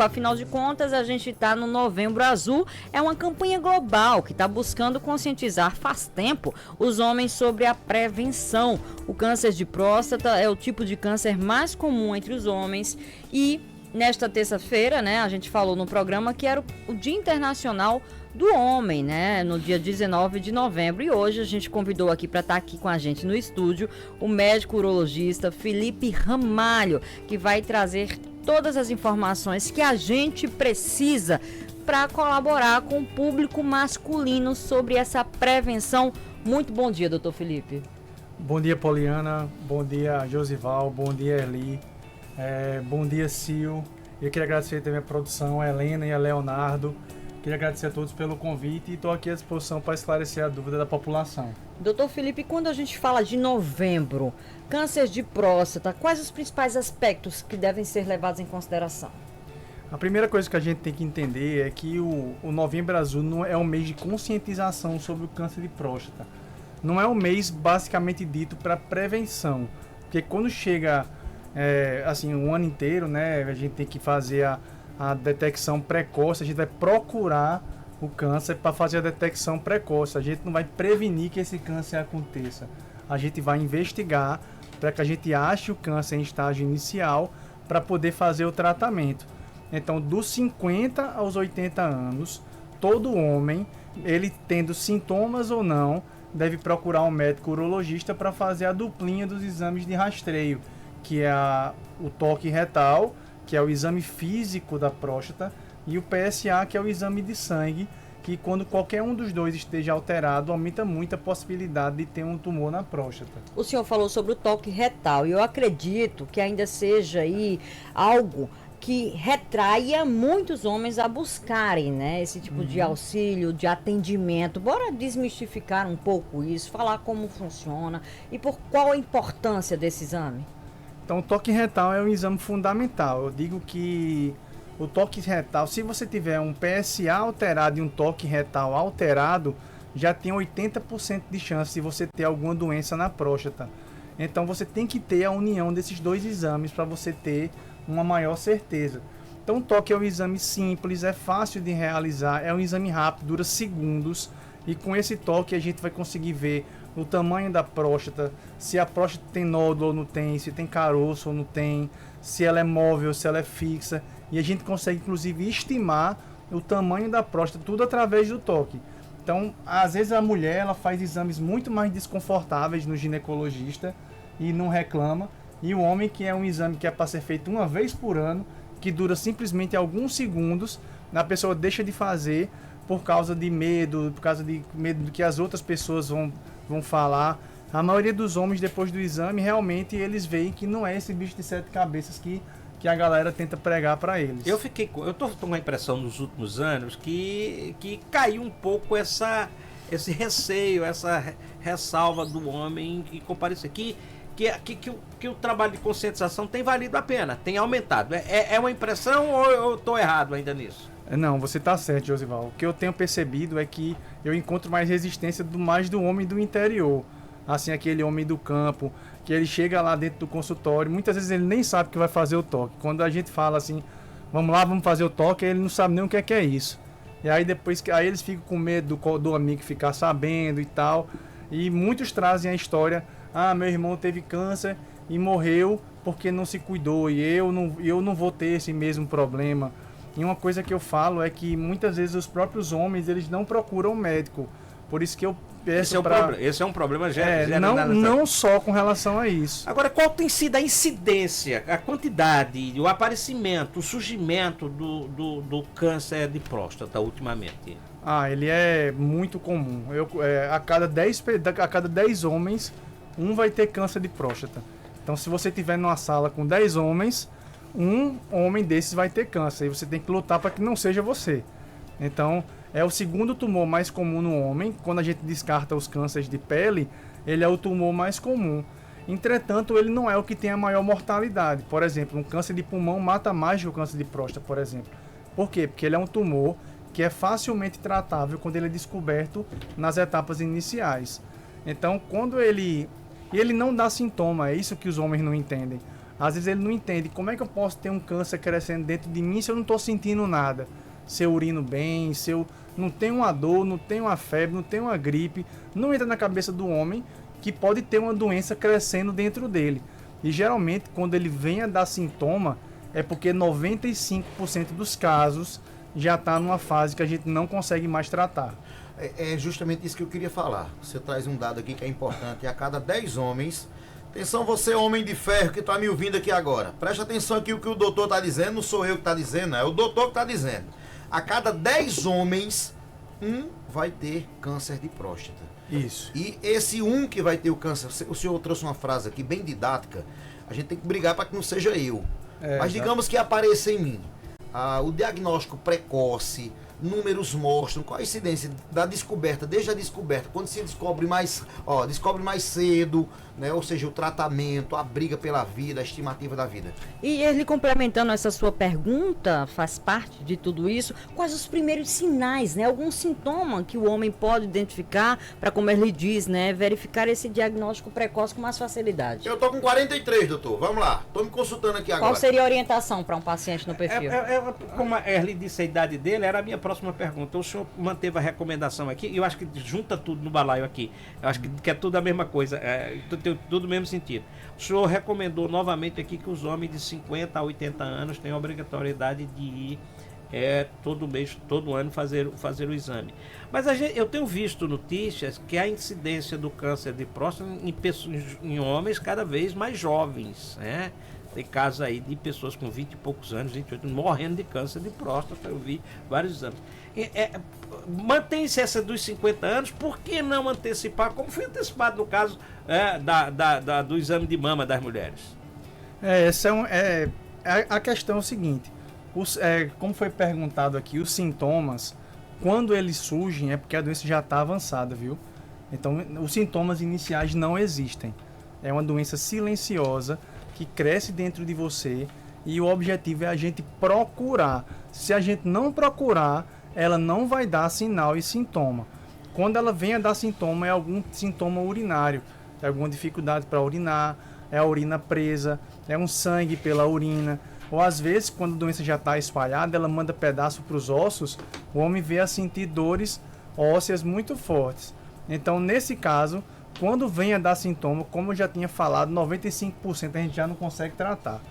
Afinal de contas, a gente está no Novembro Azul, é uma campanha global que está buscando conscientizar faz tempo os homens sobre a prevenção. O câncer de próstata é o tipo de câncer mais comum entre os homens e nesta terça-feira, né, a gente falou no programa que era o Dia Internacional do Homem, né, no dia 19 de novembro. E hoje a gente convidou aqui para estar aqui com a gente no estúdio o médico urologista Felipe Ramalho, que vai trazer todas as informações que a gente precisa para colaborar com o público masculino sobre essa prevenção. Muito bom dia, doutor Felipe. Bom dia, Poliana. Bom dia, Josival. Bom dia, Eli. Bom dia, Sil. Eu queria agradecer também a produção, a Helena e a Leonardo. Queria agradecer a todos pelo convite e estou aqui à disposição para esclarecer a dúvida da população. Doutor Felipe, quando a gente fala de novembro, câncer de próstata, quais os principais aspectos que devem ser levados em consideração? A primeira coisa que a gente tem que entender é que o Novembro Azul não é um mês de conscientização sobre o câncer de próstata. Não é um mês basicamente dito para prevenção, porque quando chega um ano inteiro, né, a gente tem que fazer a detecção precoce, a gente vai procurar o câncer para fazer a detecção precoce. A gente não vai prevenir que esse câncer aconteça. A gente vai investigar para que a gente ache o câncer em estágio inicial para poder fazer o tratamento. Então, dos 50 aos 80 anos, todo homem, ele tendo sintomas ou não, deve procurar um médico urologista para fazer a duplinha dos exames de rastreio, que é o toque retal, que é o exame físico da próstata, e o PSA, que é o exame de sangue, que quando qualquer um dos dois esteja alterado, aumenta muito a possibilidade de ter um tumor na próstata. O senhor falou sobre o toque retal, e eu acredito que ainda seja aí algo que retraia muitos homens a buscarem, né, esse tipo de auxílio, de atendimento. Bora desmistificar um pouco isso, falar como funciona e por qual a importância desse exame. Então, o toque retal é um exame fundamental. Eu digo que o toque retal, se você tiver um PSA alterado e um toque retal alterado, já tem 80% de chance de você ter alguma doença na próstata. Então, você tem que ter a união desses dois exames para você ter uma maior certeza. Então, o toque é um exame simples, é fácil de realizar, é um exame rápido, dura segundos. E com esse toque a gente vai conseguir ver o tamanho da próstata, se a próstata tem nódulo ou não tem, se tem caroço ou não tem, se ela é móvel, se ela é fixa. E a gente consegue inclusive estimar o tamanho da próstata, tudo através do toque. Então, às vezes a mulher ela faz exames muito mais desconfortáveis no ginecologista e não reclama. E o homem, que é um exame que é para ser feito uma vez por ano, que dura simplesmente alguns segundos, a pessoa deixa de fazer por causa de medo, do que as outras pessoas vão falar. A maioria dos homens, depois do exame, realmente eles veem que não é esse bicho de 7 cabeças que a galera tenta pregar para eles. Eu tô com a impressão nos últimos anos que caiu um pouco esse receio, essa ressalva do homem que comparecer. Que o trabalho de conscientização tem valido a pena, tem aumentado. É uma impressão ou eu estou errado ainda nisso? Não, você está certo, Josival. O que eu tenho percebido é que eu encontro mais resistência mais do homem do interior. Assim, aquele homem do campo, que ele chega lá dentro do consultório, muitas vezes ele nem sabe que vai fazer o toque. Quando a gente fala assim, vamos lá, vamos fazer o toque, ele não sabe nem o que é isso. E aí depois aí eles ficam com medo do amigo ficar sabendo e tal. E muitos trazem a história, meu irmão teve câncer e morreu porque não se cuidou, e eu não vou ter esse mesmo problema. E uma coisa que eu falo é que muitas vezes os próprios homens, eles não procuram médico. Por isso que eu peço esse é um problema não só com relação a isso. Agora, qual tem sido a incidência, a quantidade, o aparecimento, o surgimento do câncer de próstata ultimamente? Ele é muito comum. A cada 10 homens, um vai ter câncer de próstata. Então, se você estiver numa sala com 10 homens, um homem desses vai ter câncer. E você tem que lutar para que não seja você. Então, é o segundo tumor mais comum no homem. Quando a gente descarta os cânceres de pele, ele é o tumor mais comum. Entretanto, ele não é o que tem a maior mortalidade. Por exemplo, um câncer de pulmão mata mais do que o câncer de próstata, por exemplo. Por quê? Porque ele é um tumor que é facilmente tratável quando ele é descoberto nas etapas iniciais. Então, quando ele não dá sintoma, é isso que os homens não entendem. Às vezes ele não entende como é que eu posso ter um câncer crescendo dentro de mim se eu não estou sentindo nada. Se eu urino bem, se eu não tenho uma dor, não tenho uma febre, não tenho uma gripe. Não entra na cabeça do homem que pode ter uma doença crescendo dentro dele. E geralmente quando ele vem a dar sintoma é porque 95% dos casos já está numa fase que a gente não consegue mais tratar. É justamente isso que eu queria falar. Você traz um dado aqui que é importante. A cada 10 homens... Atenção, você homem de ferro que está me ouvindo aqui agora. Preste atenção aqui o que o doutor está dizendo. Não sou eu que está dizendo, é o doutor que está dizendo. A cada 10 homens, um vai ter câncer de próstata. Isso. E esse um que vai ter o câncer... O senhor trouxe uma frase aqui bem didática. A gente tem que brigar para que não seja eu. Mas digamos que apareça em mim. O diagnóstico precoce, números mostram qual a incidência da descoberta, desde a descoberta, quando se descobre mais cedo, né? Ou seja, o tratamento, a briga pela vida, a estimativa da vida. E ele complementando essa sua pergunta, faz parte de tudo isso, quais os primeiros sinais, né? Algum sintoma que o homem pode identificar para, como ele diz, né? Verificar esse diagnóstico precoce com mais facilidade. Eu tô com 43, doutor, vamos lá, tô me consultando aqui agora. Qual seria a orientação para um paciente no perfil? Como a Erli disse a idade dele, era a minha próxima pergunta. O senhor manteve a recomendação aqui, e eu acho que junta tudo no balaio aqui. Eu acho que é tudo a mesma coisa, tem tudo o mesmo sentido. O senhor recomendou novamente aqui que os homens de 50 a 80 anos têm a obrigatoriedade de ir todo mês, todo ano fazer o exame. Mas eu tenho visto notícias que a incidência do câncer de próstata em homens cada vez mais jovens, né? Tem casos aí de pessoas com 20 e poucos anos, 28, morrendo de câncer de próstata. Eu vi vários exames. Mantém-se essa dos 50 anos, por que não antecipar, como foi antecipado no caso do exame de mama das mulheres? A questão é o seguinte, como foi perguntado aqui, os sintomas, quando eles surgem é porque a doença já está avançada, viu? Então, os sintomas iniciais não existem. É uma doença silenciosa que cresce dentro de você e o objetivo é a gente procurar. Se a gente não procurar, ela não vai dar sinal e sintoma. Quando ela vem a dar sintoma, é algum sintoma urinário, é alguma dificuldade para urinar, é a urina presa, é um sangue pela urina, ou às vezes, quando a doença já está espalhada, ela manda pedaço para os ossos, o homem vê a sentir dores ósseas muito fortes. Então, nesse caso, quando vem a dar sintoma, como eu já tinha falado, 95% a gente já não consegue tratar.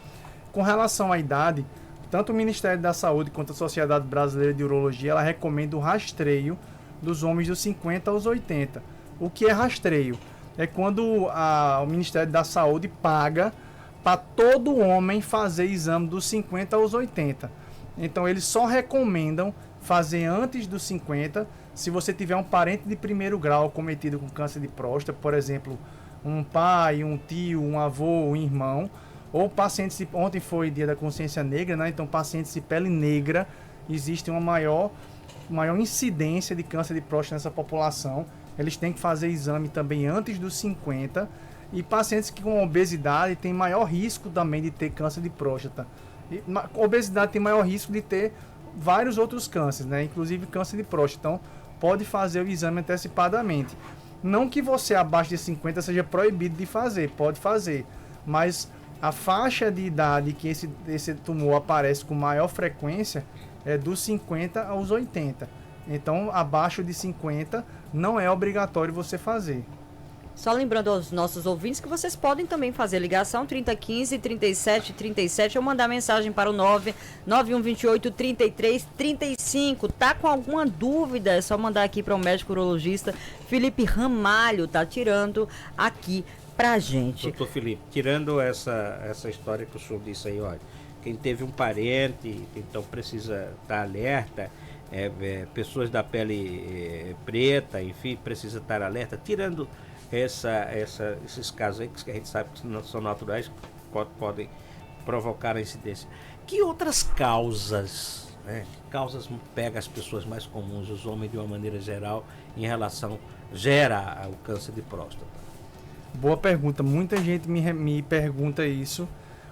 Com relação à idade, tanto o Ministério da Saúde quanto a Sociedade Brasileira de Urologia, ela recomenda o rastreio dos homens dos 50 aos 80. O que é rastreio? É quando o Ministério da Saúde paga para todo homem fazer exame dos 50 aos 80. Então eles só recomendam fazer antes dos 50, se você tiver um parente de primeiro grau cometido com câncer de próstata, por exemplo, um pai, um tio, um avô, um irmão, ou pacientes, ontem foi dia da consciência negra, né? Então pacientes de pele negra, existe uma maior incidência de câncer de próstata nessa população, eles têm que fazer exame também antes dos 50, e pacientes que com obesidade têm maior risco também de ter câncer de próstata. Obesidade tem maior risco de ter vários outros cânceres, né? Inclusive câncer de próstata. Então, pode fazer o exame antecipadamente. Não que você abaixo de 50 seja proibido de fazer, pode fazer. Mas a faixa de idade que esse tumor aparece com maior frequência é dos 50 aos 80. Então, abaixo de 50 não é obrigatório você fazer. Só lembrando aos nossos ouvintes que vocês podem também fazer ligação 3015 3737 ou mandar mensagem para o 99128 3335. Tá com alguma dúvida? É só mandar aqui para o médico urologista Felipe Ramalho, tá tirando aqui pra gente. Doutor Felipe, tirando essa história que o senhor disse aí, olha, quem teve um parente, então precisa estar alerta, pessoas da pele preta, enfim, precisa estar alerta, tirando esses casos aí que a gente sabe que não são naturais, podem provocar a incidência. Que outras causas, né? Causas pegam as pessoas mais comuns, os homens de uma maneira geral, gera o câncer de próstata? Boa pergunta, muita gente me pergunta isso.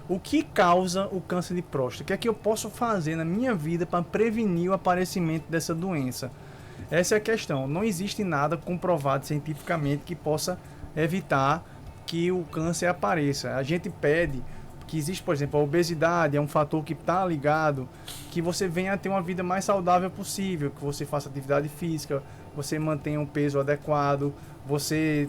O que causa o câncer de próstata? O que é que eu posso fazer na minha vida para prevenir o aparecimento dessa doença? Essa é a questão. Não existe nada comprovado cientificamente que possa evitar que o câncer apareça. A gente pede que existe, por exemplo, a obesidade, é um fator que está ligado, que você venha a ter uma vida mais saudável possível, que você faça atividade física, você mantenha um peso adequado, você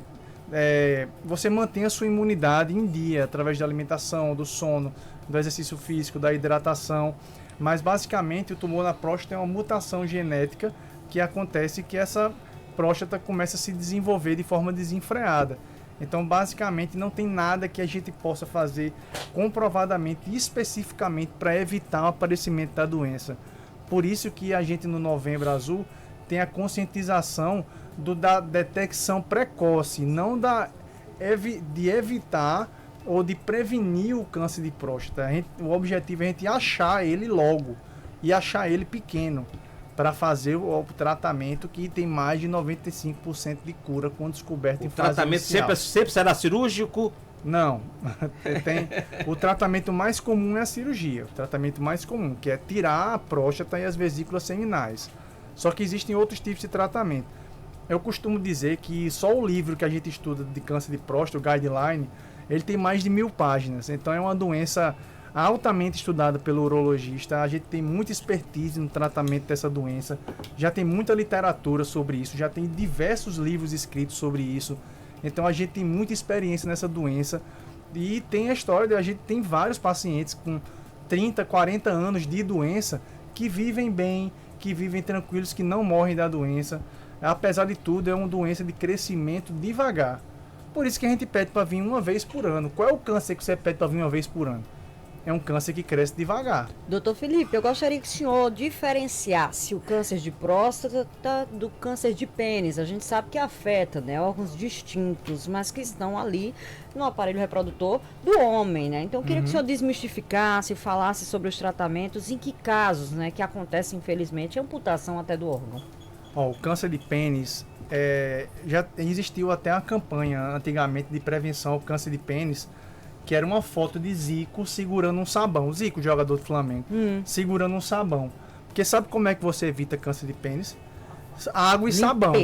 mantenha a sua imunidade em dia, através da alimentação, do sono, do exercício físico, da hidratação. Mas basicamente o tumor na próstata é uma mutação genética que acontece que essa próstata começa a se desenvolver de forma desenfreada. Então basicamente não tem nada que a gente possa fazer comprovadamente e especificamente para evitar o aparecimento da doença. Por isso que a gente no Novembro Azul tem a conscientização da detecção precoce, não de evitar ou de prevenir o câncer de próstata. O objetivo é a gente achar ele logo e achar ele pequeno para fazer o tratamento que tem mais de 95% de cura quando descoberto em fase tratamento inicial. sempre será cirúrgico? Não. O tratamento mais comum é a cirurgia. O tratamento mais comum, que é tirar a próstata e as vesículas seminais. Só que existem outros tipos de tratamento. Eu costumo dizer que só o livro que a gente estuda de câncer de próstata, o Guideline, ele tem mais de 1000 páginas. Então é uma doença altamente estudada pelo urologista. A gente tem muita expertise no tratamento dessa doença. Já tem muita literatura sobre isso. Já tem diversos livros escritos sobre isso. Então a gente tem muita experiência nessa doença. E tem a história, a gente tem vários pacientes com 30, 40 anos de doença que vivem bem, que vivem tranquilos, que não morrem da doença. Apesar de tudo, é uma doença de crescimento devagar. Por isso que a gente pede para vir uma vez por ano. Qual é o câncer que você pede para vir uma vez por ano? É um câncer que cresce devagar. Doutor Felipe, eu gostaria que o senhor diferenciasse o câncer de próstata do câncer de pênis. A gente sabe que afeta, né, órgãos distintos, mas que estão ali no aparelho reprodutor do homem, né? Então eu queria que o senhor desmistificasse, falasse sobre os tratamentos, em que casos, né, que acontece, infelizmente, a amputação até do órgão. O câncer de pênis, já existiu até uma campanha antigamente de prevenção ao câncer de pênis, que era uma foto de Zico segurando um sabão. Zico, jogador do Flamengo, segurando um sabão. Porque sabe como é que você evita câncer de pênis? Água e sabão.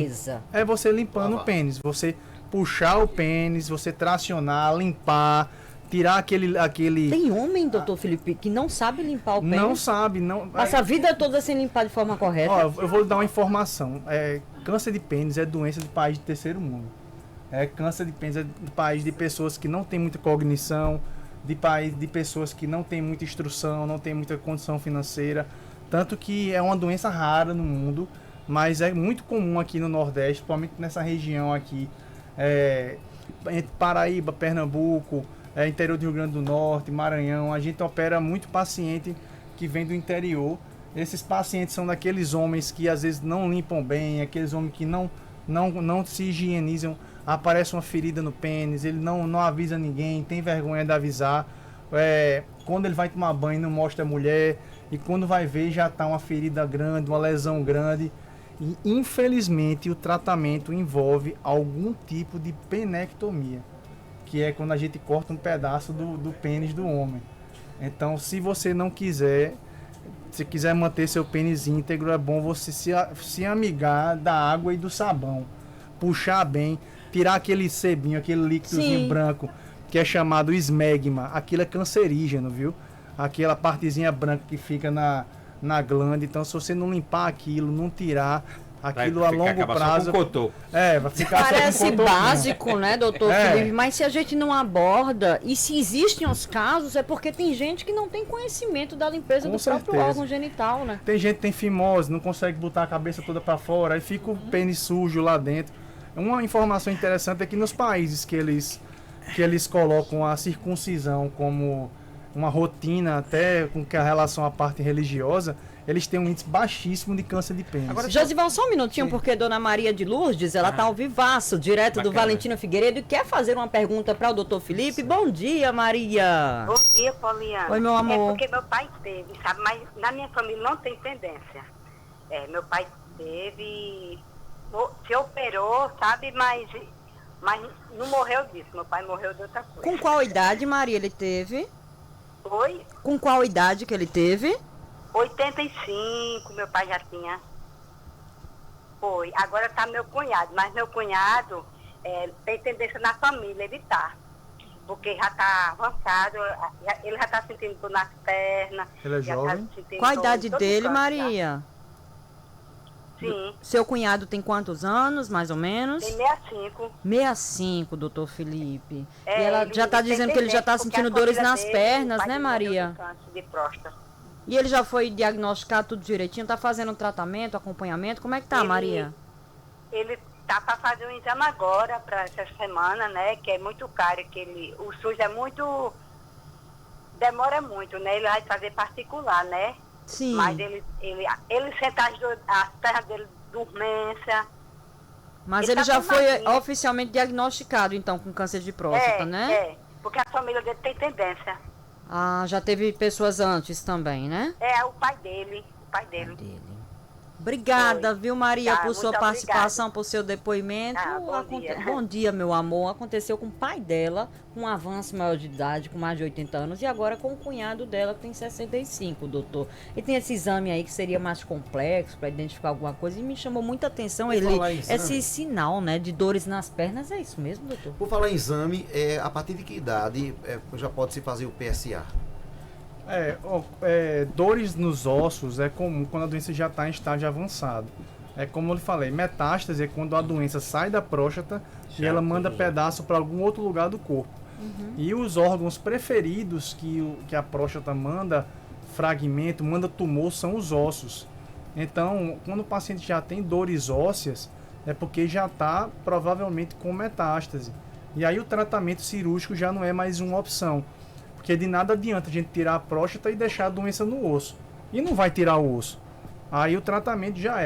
É você limpando o pênis. Você puxar o pênis, você tracionar, limpar, tirar aquele... Tem homem, doutor Felipe, que não sabe limpar o pênis? Não sabe. Não. Passa a vida toda sem limpar de forma correta. Eu vou dar uma informação. Câncer de pênis é doença de país de terceiro mundo. Câncer de pênis é de país de pessoas que não têm muita cognição, de pessoas que não têm muita instrução, não têm muita condição financeira. Tanto que é uma doença rara no mundo, mas é muito comum aqui no Nordeste, principalmente nessa região aqui, entre Paraíba, Pernambuco, interior do Rio Grande do Norte, Maranhão. A gente opera muito paciente que vem do interior. Esses pacientes são daqueles homens que às vezes não limpam bem, aqueles homens que não se higienizam. Aparece uma ferida no pênis, ele não avisa ninguém, tem vergonha de avisar. Quando ele vai tomar banho, não mostra a mulher, e quando vai ver, já está uma ferida grande, uma lesão grande. E infelizmente o tratamento envolve algum tipo de penectomia, que é quando a gente corta um pedaço do pênis do homem. Então, se você não quiser, se quiser manter seu pênis íntegro, é bom você se amigar da água e do sabão, puxar bem, tirar aquele sebinho, aquele líquidozinho branco, que é chamado esmegma. Aquilo é cancerígeno, viu? Aquela partezinha branca que fica na glândula. Então, se você não limpar aquilo, não tirar aquilo a longo prazo... vai ficar Parece básico, né, doutor Felipe? Mas se a gente não aborda, e se existem os casos, é porque tem gente que não tem conhecimento da limpeza do próprio órgão genital, né? Tem gente que tem fimose, não consegue botar a cabeça toda para fora, aí fica o pênis sujo lá dentro. Uma informação interessante é que nos países que eles colocam a circuncisão como uma rotina, até com que a relação à parte religiosa, eles têm um índice baixíssimo de câncer de pênis. Agora, Josival, só um minutinho, porque Dona Maria de Lourdes, ela tá ao vivaço, direto do Valentino Figueiredo, e quer fazer uma pergunta para o doutor Felipe. Bom dia, Maria. Bom dia, Poliana. Oi, meu amor. É porque meu pai teve, sabe? Mas na minha família não tem tendência. Meu pai teve... Se operou, sabe, mas não morreu disso. Meu pai morreu de outra coisa. Com qual idade, Maria, ele teve? Oi? Com qual idade que ele teve? 85, meu pai já tinha. Foi. Agora tá meu cunhado, mas meu cunhado tem tendência na família, ele tá. porque já está avançado, ele já está sentindo dor nas pernas. Ele é já jovem? Tá sentindo Qual a dor idade em todo dele, canto, tá? Maria? Sim, Seu cunhado tem quantos anos, mais ou menos? tem 65. 65, doutor Felipe. É, e ela ele já está tem dizendo que ele já está tendência, porque sentindo a dores família nas dele, pernas, o pai né, dele morreu de Maria? câncer de próstata. E ele já foi diagnosticado tudo direitinho? Tá fazendo tratamento, acompanhamento? Como é que tá, Ele- Maria? Ele tá para fazer um exame agora, para essa semana, né? Que é muito caro, que o SUS é muito... Demora muito, né? Ele vai fazer particular, né? Sim. Mas ele sente as pernas dele dormência. Mas ele ele tá já com foi magrinho. oficialmente diagnosticado, então, com câncer de próstata, né? Porque a família dele tem tendência. Ah, já teve pessoas antes também, né? É o pai dele, Dele. Obrigada, Foi. viu, Maria, Tá, por sua muito participação, por seu depoimento. Ah, bom dia. Bom dia, meu amor. Aconteceu com o pai dela, com um avanço maior de idade, com mais de 80 anos, e agora com o cunhado dela, que tem 65, doutor. E tem esse exame aí que seria mais complexo para identificar alguma coisa, e me chamou muita atenção Por ele, falar em exame. esse sinal, né, de dores nas pernas. É isso mesmo, doutor? Por falar em exame, a partir de que idade já pode se fazer o PSA? Dores nos ossos é comum quando a doença já está em estágio avançado. É como eu lhe falei, metástase é quando a doença sai da próstata e ela manda pedaço para algum outro lugar do corpo. E os órgãos preferidos que a próstata manda fragmento, manda tumor, são os ossos. Então, quando o paciente já tem dores ósseas, é porque já está provavelmente com metástase. E aí o tratamento cirúrgico já não é mais uma opção. Porque de nada adianta a gente tirar a próstata e deixar a doença no osso. E não vai tirar o osso. Aí o tratamento já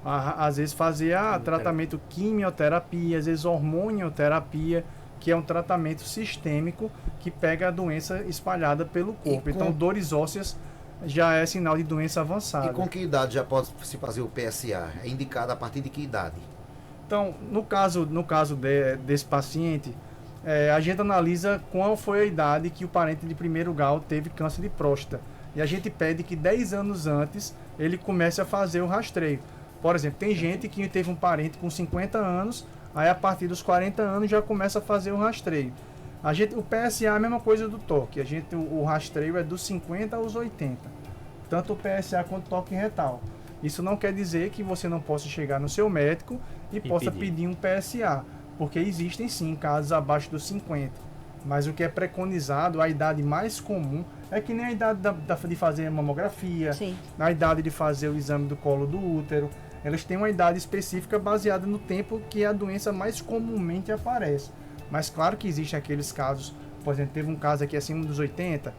às vezes fazer tratamento quimioterapia, às vezes hormonioterapia, que é um tratamento sistêmico que pega a doença espalhada pelo corpo. Então dores ósseas já é sinal de doença avançada. E com que idade já pode se fazer o PSA? É indicado a partir de que idade? Então, no caso desse paciente, a gente analisa qual foi a idade que o parente de primeiro grau teve câncer de próstata. E a gente pede que 10 anos antes ele comece a fazer o rastreio. Por exemplo, tem gente que teve um parente com 50 anos, aí a partir dos 40 anos já começa a fazer o rastreio. O PSA é a mesma coisa do toque. O rastreio é dos 50 aos 80. Tanto o PSA quanto o toque retal. Isso não quer dizer que você não possa chegar no seu médico e possa pedir um PSA. Porque existem sim casos abaixo dos 50. Mas o que é preconizado, a idade mais comum, é que nem a idade de fazer a mamografia, Sim. a idade de fazer o exame do colo do útero. Elas têm uma idade específica baseada no tempo que a doença mais comumente aparece. Mas claro que existem aqueles casos, por exemplo, teve um caso aqui acima dos 80,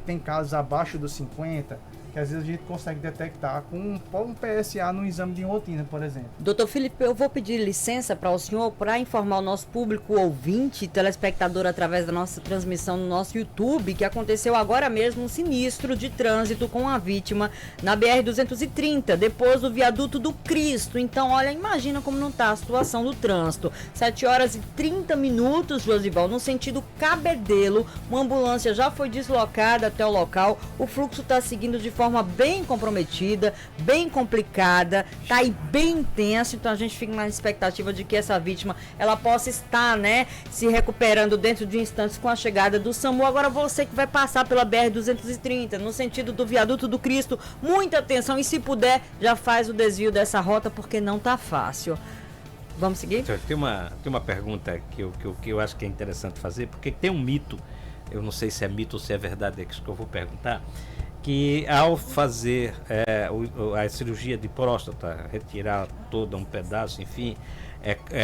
tem casos abaixo dos 50, que às vezes a gente consegue detectar com um PSA no exame de rotina, por exemplo. Doutor Felipe, eu vou pedir licença para o senhor para informar o nosso público ouvinte, telespectador, através da nossa transmissão no nosso YouTube, que aconteceu agora mesmo um sinistro de trânsito com a vítima na BR-230, depois do viaduto do Cristo. Então, olha, imagina como não está a situação do trânsito. 7h30, Josival, no sentido Cabedelo, uma ambulância já foi deslocada até o local, o fluxo está seguindo de forma bem comprometida, bem complicada, tá aí bem intenso, então a gente fica na expectativa de que essa vítima, ela possa estar, né, se recuperando dentro de instantes com a chegada do SAMU. Agora você que vai passar pela BR-230, no sentido do viaduto do Cristo, muita atenção e se puder, já faz o desvio dessa rota, porque não tá fácil. Vamos seguir? Tem uma pergunta que eu acho que é interessante fazer, porque tem um mito, eu não sei se é mito ou se é verdade, é isso que eu vou perguntar, que ao fazer a cirurgia de próstata, retirar todo um pedaço, enfim,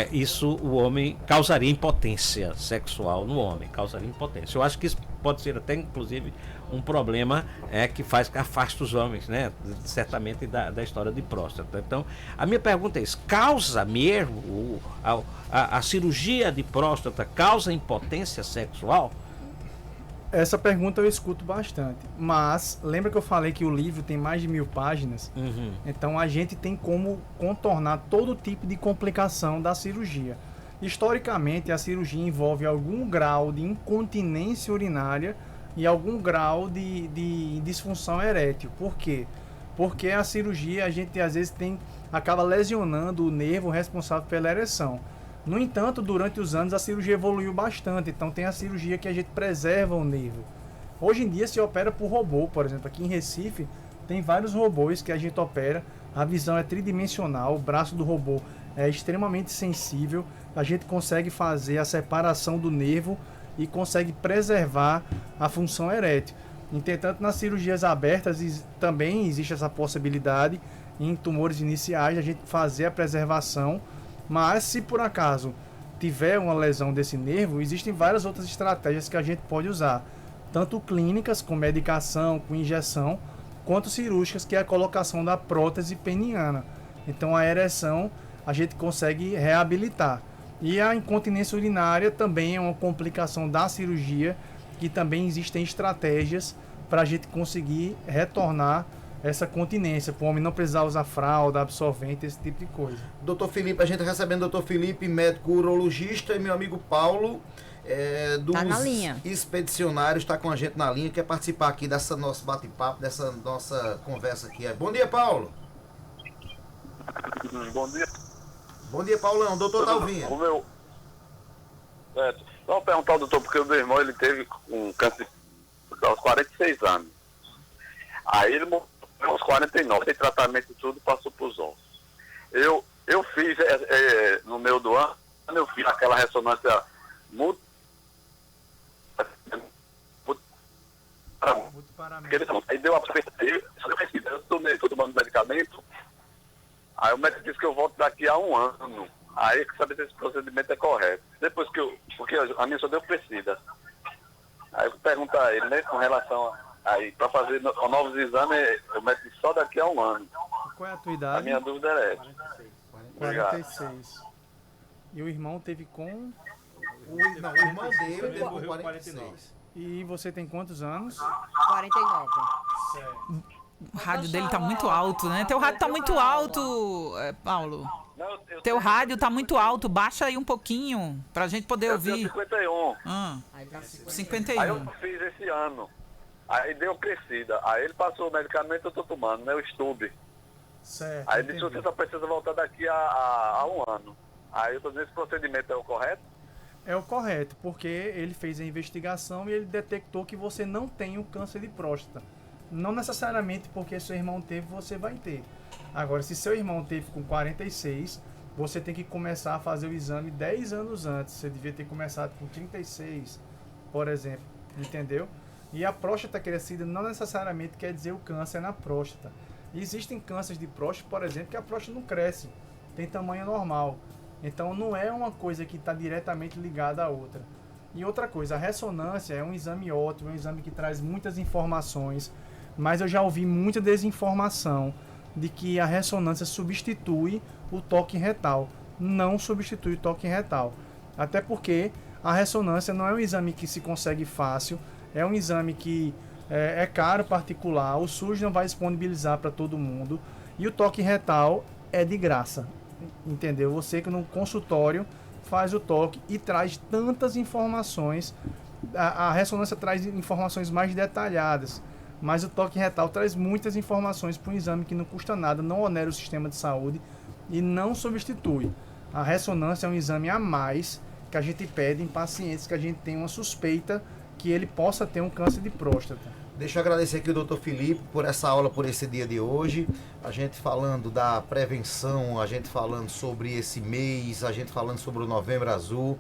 isso o homem causaria impotência sexual no homem, causaria impotência. Eu acho que isso pode ser até, inclusive, um problema que faz que afaste os homens, né, certamente da história de próstata. Então, a minha pergunta é isso, causa mesmo, a cirurgia de próstata causa impotência sexual? Essa pergunta eu escuto bastante, mas lembra que eu falei que o livro tem mais de 1000 páginas? Então a gente tem como contornar todo tipo de complicação da cirurgia. Historicamente, a cirurgia envolve algum grau de incontinência urinária e algum grau de disfunção erétil. Por quê? Porque a cirurgia, a gente às vezes acaba lesionando o nervo responsável pela ereção. No entanto, durante os anos a cirurgia evoluiu bastante, então tem a cirurgia que a gente preserva o nervo. Hoje em dia se opera por robô, por exemplo, aqui em Recife tem vários robôs que a gente opera, a visão é tridimensional, o braço do robô é extremamente sensível, a gente consegue fazer a separação do nervo e consegue preservar a função erétil. Entretanto, nas cirurgias abertas também existe essa possibilidade, em tumores iniciais, a gente fazer a preservação, mas se por acaso tiver uma lesão desse nervo, existem várias outras estratégias que a gente pode usar, tanto clínicas, com medicação, com injeção, quanto cirúrgicas, que é a colocação da prótese peniana. Então a ereção a gente consegue reabilitar. E a incontinência urinária também é uma complicação da cirurgia, que também existem estratégias para a gente conseguir retornar essa continência, para o homem não precisar usar fralda, absorvente, esse tipo de coisa. Doutor Felipe, a gente recebendo o doutor Felipe, médico urologista, e meu amigo Paulo, dos Tá na linha. expedicionários, está com a gente na linha, quer participar aqui dessa nosso bate-papo, dessa nossa conversa aqui. Bom dia, Paulo. Bom dia. Bom dia, Paulão. Doutor tá ouvindo? O meu... Vamos perguntar ao doutor, porque o meu irmão, ele teve um câncer aos 46 anos. Aí ele morreu aos 49, tem tratamento e tudo, passou pros ossos. Eu fiz, no meio do ano, eu fiz aquela ressonância aí deu a perspectiva, eu tô tomando medicamento, aí o médico disse que eu volto daqui a um ano. Aí eu quero saber se esse procedimento é correto. Depois que porque a minha só deu presida. Aí eu pergunto a ele, né, com relação aí, para fazer novos exames, o médico disse só daqui a um ano. Qual é a tua idade? A minha dúvida é essa. 46. E o irmão teve com... O irmão dele teve com 46. E você tem quantos anos? 49. O rádio dele tá muito alto, né? Teu rádio tá muito alto, Paulo. Não, Teu rádio tá muito alto. Baixa aí um pouquinho pra gente poder eu tenho ouvir. 51. Aí tá 50. 51. Aí eu fiz esse ano. Aí deu crescida. Aí ele passou o medicamento, eu tô tomando, né? O Stub. Certo. Aí ele disse que você só precisa voltar daqui a um ano. Aí eu tô dizendo, esse procedimento é o correto? É o correto, porque ele fez a investigação e ele detectou que você não tem o câncer de próstata. Não necessariamente porque seu irmão teve, você vai ter. Agora, se seu irmão teve com 46, você tem que começar a fazer o exame 10 anos antes. Você devia ter começado com 36, por exemplo. Entendeu? E a próstata crescida não necessariamente quer dizer o câncer na próstata. Existem cânceres de próstata, por exemplo, que a próstata não cresce. Tem tamanho normal. Então não é uma coisa que está diretamente ligada à outra. E outra coisa, a ressonância é um exame ótimo, é um exame que traz muitas informações, mas eu já ouvi muita desinformação de que a ressonância substitui o toque retal. Não substitui o toque retal. Até porque a ressonância não é um exame que se consegue fácil, é um exame que é caro, particular, o SUS não vai disponibilizar para todo mundo, e o toque retal é de graça. Entendeu? Você que no consultório faz o toque e traz tantas informações. A ressonância traz informações mais detalhadas, mas o toque retal traz muitas informações para um exame que não custa nada, não onera o sistema de saúde e não substitui. A ressonância é um exame a mais que a gente pede em pacientes que a gente tem uma suspeita que ele possa ter um câncer de próstata. Deixa eu agradecer aqui o doutor Felipe por essa aula, por esse dia de hoje. A gente falando da prevenção, a gente falando sobre esse mês, a gente falando sobre o Novembro Azul.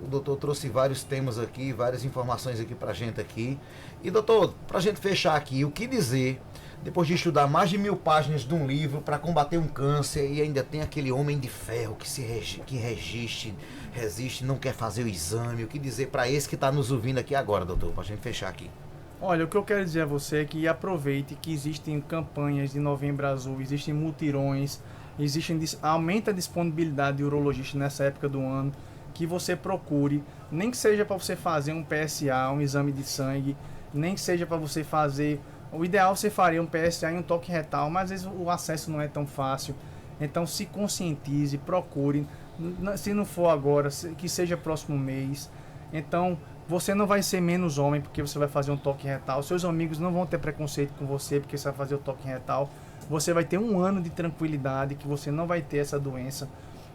O doutor trouxe vários temas aqui, várias informações aqui pra gente aqui. E doutor, pra gente fechar aqui, o que dizer, depois de estudar mais de 1000 páginas de um livro para combater um câncer e ainda tem aquele homem de ferro que resiste, não quer fazer o exame. O que dizer para esse que está nos ouvindo aqui agora, doutor, pra gente fechar aqui? Olha, o que eu quero dizer a você é que aproveite que existem campanhas de Novembro Azul, existem mutirões, aumenta a disponibilidade de urologista nessa época do ano, que você procure, nem que seja para você fazer um PSA, um exame de sangue, nem que seja para você fazer, o ideal você faria um PSA e um toque retal, mas às vezes o acesso não é tão fácil, então se conscientize, procure, se não for agora, que seja próximo mês. Então você não vai ser menos homem porque você vai fazer um toque retal. Seus amigos não vão ter preconceito com você porque você vai fazer o toque retal. Você vai ter um ano de tranquilidade, que você não vai ter essa doença.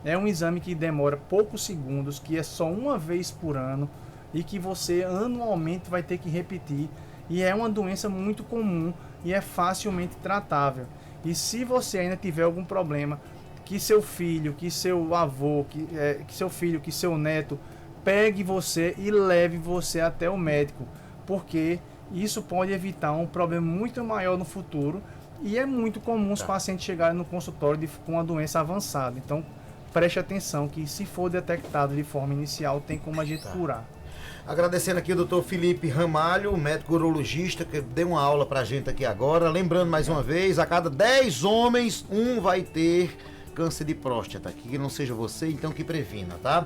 É um exame que demora poucos segundos, que é só uma vez por ano e que você anualmente vai ter que repetir. E é uma doença muito comum e é facilmente tratável. E se você ainda tiver algum problema, que seu filho, que seu avô, que seu filho, que seu neto pegue você e leve você até o médico, porque isso pode evitar um problema muito maior no futuro. E é muito comum os pacientes chegarem no consultório com uma doença avançada. Então, preste atenção que se for detectado de forma inicial, tem como a gente curar. Agradecendo aqui o Dr. Felipe Ramalho, médico urologista, que deu uma aula pra gente aqui agora. Lembrando mais uma vez, a cada 10 homens, um vai ter câncer de próstata. Que não seja você, então que previna, tá?